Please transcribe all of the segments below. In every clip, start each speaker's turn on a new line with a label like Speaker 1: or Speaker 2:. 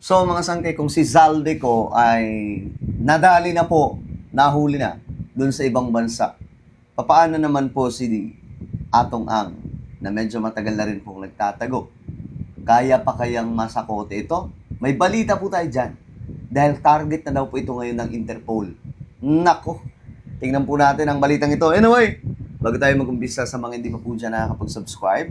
Speaker 1: So mga sangkay, kung si Zaldico ay nadali na po, nahuli na dun sa ibang bansa, papaano naman po si Atong Ang na medyo matagal na rin pong nagtatago? Kaya pa kayang masakote ito? May balita po tayo dyan. Dahil target na daw po ito ngayon ng Interpol. Nako, tingnan po natin ang balitang ito. Anyway, bago tayo mag-umpisa, sa mga hindi pa po dyan nakakapag-subscribe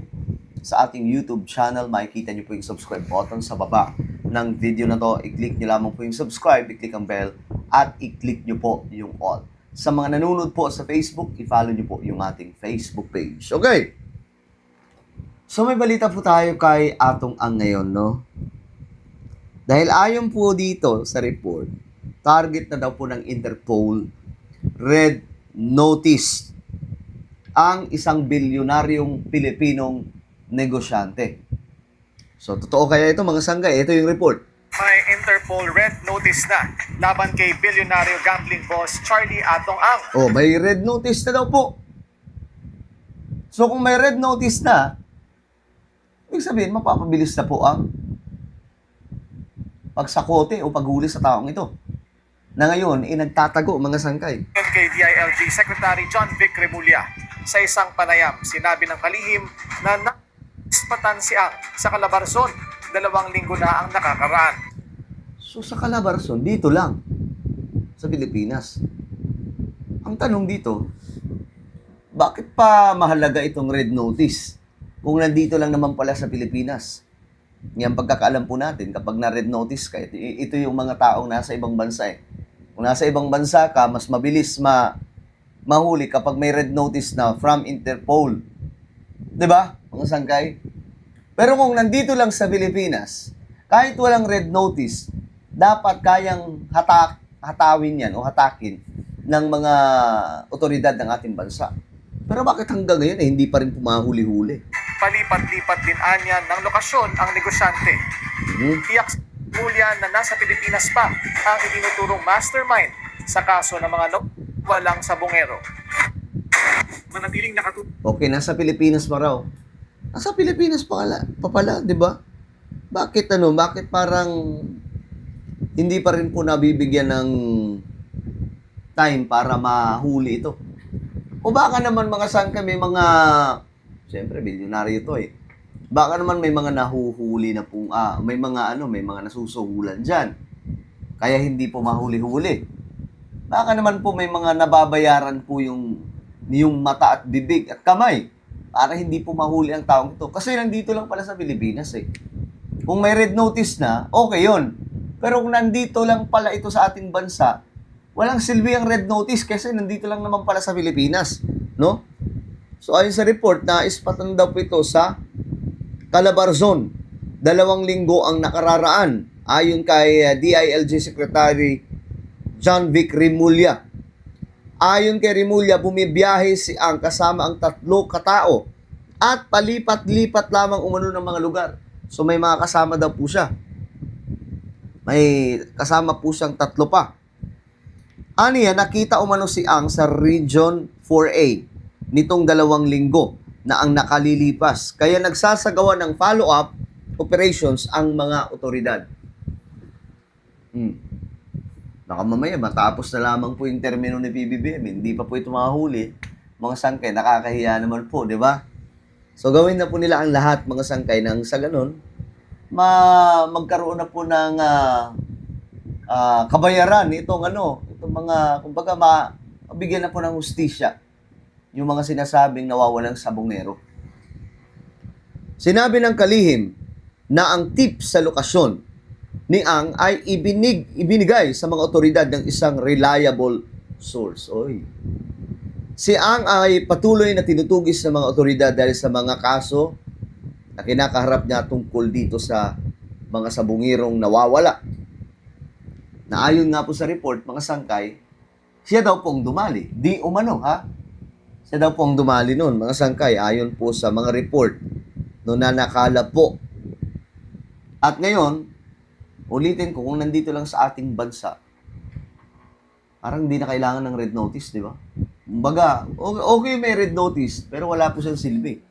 Speaker 1: sa ating YouTube channel, makikita nyo po yung subscribe button sa baba ng video na to. I-click nyo lamang po yung subscribe, i-click ang bell, at i-click nyo po yung all. Sa mga nanonood po sa Facebook, i-follow nyo po yung ating Facebook page. Okay. So may balita po tayo kay Atong Ang ngayon, no? Dahil ayon po dito sa report, target na daw po ng Interpol, red notice, ang isang bilyonaryong Pilipinong negosyante. So, totoo kaya ito mga sanggay? Ito yung report.
Speaker 2: May Interpol red notice na laban kay bilyonaryo gambling boss Charlie Atong Ang.
Speaker 1: Oh, may red notice na daw po. So, kung may red notice na, ibig sabihin, mapapabilis na po ang pagsakote o paghuli sa taong ito. Na ngayon, nagtatago mga sangkay.
Speaker 2: Kay DILG Secretary John Vic Remulla, sa isang panayam, sinabi ng kalihim na naispatan si Ang sa Calabarzon 2 linggo na ang nakakaraan.
Speaker 1: So, sa Calabarzon, dito lang, sa Pilipinas. Ang tanong dito, bakit pa mahalaga itong red notice kung nandito lang naman pala sa Pilipinas? Yan pagkakaalam po natin, kapag na-red notice ka, ito yung mga taong nasa ibang bansa eh. Kung nasa ibang bansa ka, mas mabilis mahuli kapag may red notice na from Interpol. 'Di ba, mga sangkay? Pero kung nandito lang sa Pilipinas, kahit walang red notice, dapat kayang hatawin yan o hatakin ng mga otoridad ng ating bansa. Pero bakit hanggang ngayon hindi pa rin pumahuli-huli?
Speaker 2: Palipat-lipat din anya ng lokasyon ang negosyante. Tiyak sa Remulla na nasa Pilipinas pa ang itinuturong mastermind sa kaso ng mga walang sabongero. Manatiling nakatutok.
Speaker 1: Okay, nasa Pilipinas pa raw. Nasa Pilipinas pa pala, di ba? Bakit parang hindi pa rin po nabibigyan ng time para mahuli ito? O baka naman mga sangka may mga, siyempre, bilyonaryo to eh. Baka naman may mga nahuhuli na po, may mga nasusuhulan dyan. Kaya hindi po mahuli-huli. Baka naman po may mga nababayaran po yung mata at bibig at kamay para hindi po mahuli ang taong ito. Kasi nandito lang pala sa Pilipinas eh. Kung may red notice na, okay yun. Pero kung nandito lang pala ito sa ating bansa, walang silbi ang red notice kasi nandito lang naman pala sa Pilipinas, no? So ayon sa report, naispatan daw po ito sa Calabarzon. 2 linggo ang nakararaan ayon kay DILG Secretary John Vic Remulla. Ayon kay Remulla, bumibiyahe si Ang kasama ang 3 katao at palipat-lipat lamang umano ng mga lugar. So may mga kasama daw po siya. May kasama po siyang 3 pa. Aniya, nakita umano si Ang sa Region 4A nitong 2 linggo na ang nakalilipas. Kaya nagsasagawa ng follow-up operations ang mga otoridad. Baka mamaya matapos na lamang po yung termino ni PBBM, hindi pa po ito mahuli. Mga sangkay, nakakahiya naman po, di ba? So gawin na po nila ang lahat mga sangkay nang sa ganun, magkaroon na po ng kabayaran itong mga, kumbaga, mabigyan na po ng hustisya yung mga sinasabing nawawalang sabongero. Sinabi ng kalihim na ang tip sa lokasyon ni Ang ay ibinigay sa mga otoridad ng isang reliable source. Oy. Si Ang ay patuloy na tinutugis ng mga otoridad dahil sa mga kaso na kinakaharap niya tungkol dito sa mga sabongirong nawawala. Na ayon nga po sa report, mga sangkay, siya daw pong dumali. Di umano, ha? Siya daw pong dumali noon, mga sangkay, ayon po sa mga report noon na nakala po. At ngayon, ulitin ko, kung nandito lang sa ating bansa, parang hindi na kailangan ng red notice, di ba? Kumbaga, okay may red notice, pero wala po siyang silbi.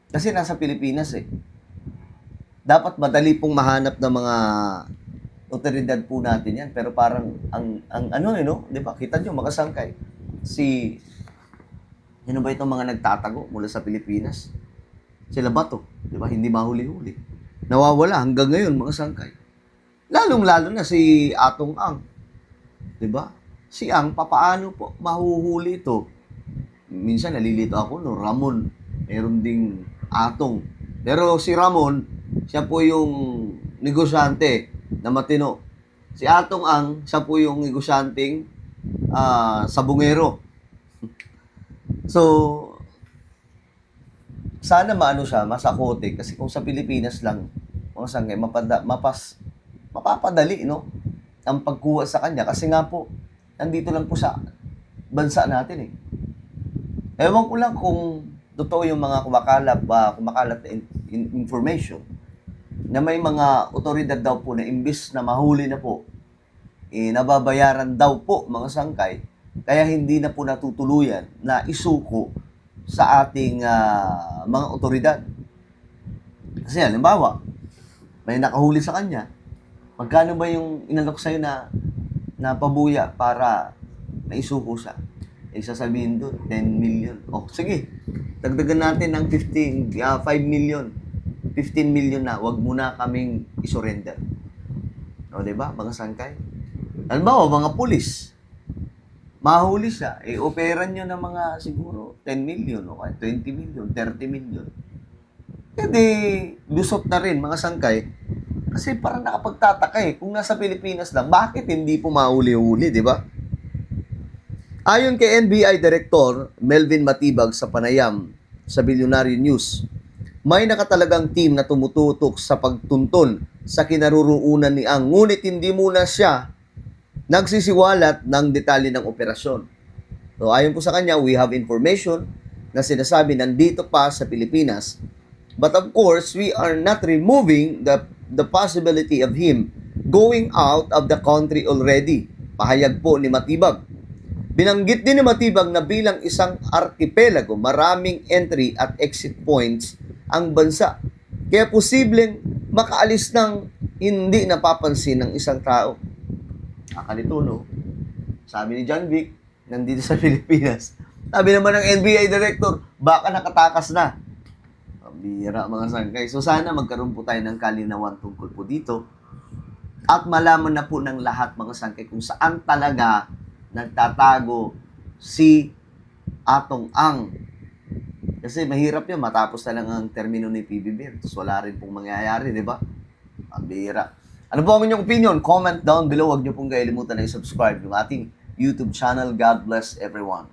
Speaker 1: Kasi nasa Pilipinas eh. dapat madali pong mahanap ng mga otoridad po natin yan. Pero parang, ang ano no? Di ba? Kita nyo, makasangkay. Sino ba itong mga nagtatago mula sa Pilipinas? Sila ba to? Di ba? Hindi mahuli-huli. Nawawala hanggang ngayon, mga sangkay. Lalong-lalo na si Atong Ang. Di ba? Si Ang, papaano po mahuhuli ito? Minsan nalilito ako, no? Ramon. Meron ding Atong. Pero si Ramon, siya po yung negosyante na matino. Si Atong Ang, siya po yung negosyanteng sabungero. So, sana maano siya, masakote. Kasi kung sa Pilipinas lang, mga sangay, mapapadali, no? Ang pagkuha sa kanya. Kasi nga po, nandito lang po sa bansa natin, eh. Ewan ko lang kung totoo yung mga kumakalat na information na may mga otoridad daw po na imbis na mahuli na po, nababayaran daw po mga sangkay, kaya hindi na po natutuluyan na isuko sa ating mga otoridad. Kasi halimbawa, may nakahuli sa kanya, magkano ba yung inalok sa'yo na pabuya para maisuko siya? Sasabihin doon, 10 million. Oh, sige, dagdagan natin ng 5 million. 15 million na, wag muna kaming isurrender. O, diba, mga sangkay? Halimbawa, mga pulis, mahuli siya, operan nyo ng mga siguro 10 million, o 20 million, 30 million. Hindi, lusot na rin, mga sangkay. Kasi parang nakapagtataka kung nasa Pilipinas lang, bakit hindi po mahuli-huli, di ba? Ayon kay NBI Director Melvin Matibag sa panayam sa Billionaire News, may nakatalagang team na tumututok sa pagtuntun sa kinaroroonan ni Ang, ngunit hindi muna siya nagsisiwalat ng detalye ng operasyon. So, ayon po sa kanya, we have information na sinasabi nandito pa sa Pilipinas. But of course, we are not removing the possibility of him going out of the country already. Pahayag po ni Matibag. Binanggit din ni Matibag na bilang isang arkipelago, maraming entry at exit points ang bansa. Kaya posibleng makaalis ng hindi napapansin ng isang tao. Nakalito, no? Sabi ni John Vic, nandito sa Pilipinas. Sabi naman ng NBI Director, baka nakatakas na. Pambira, mga sangkay. So sana magkaroon po tayo ng kalinawan tungkol po dito. At malaman na po ng lahat, mga sangkay, kung saan talaga nagtatago si Atong Ang. Kasi mahirap yun, matapos na lang ang termino ni PBBM. Tapos wala rin pong mangyayari, di ba? Pambira. Ano po ang inyong opinion? Comment down below. Huwag niyo pong kailimutan na i-subscribe yung ating YouTube channel. God bless everyone.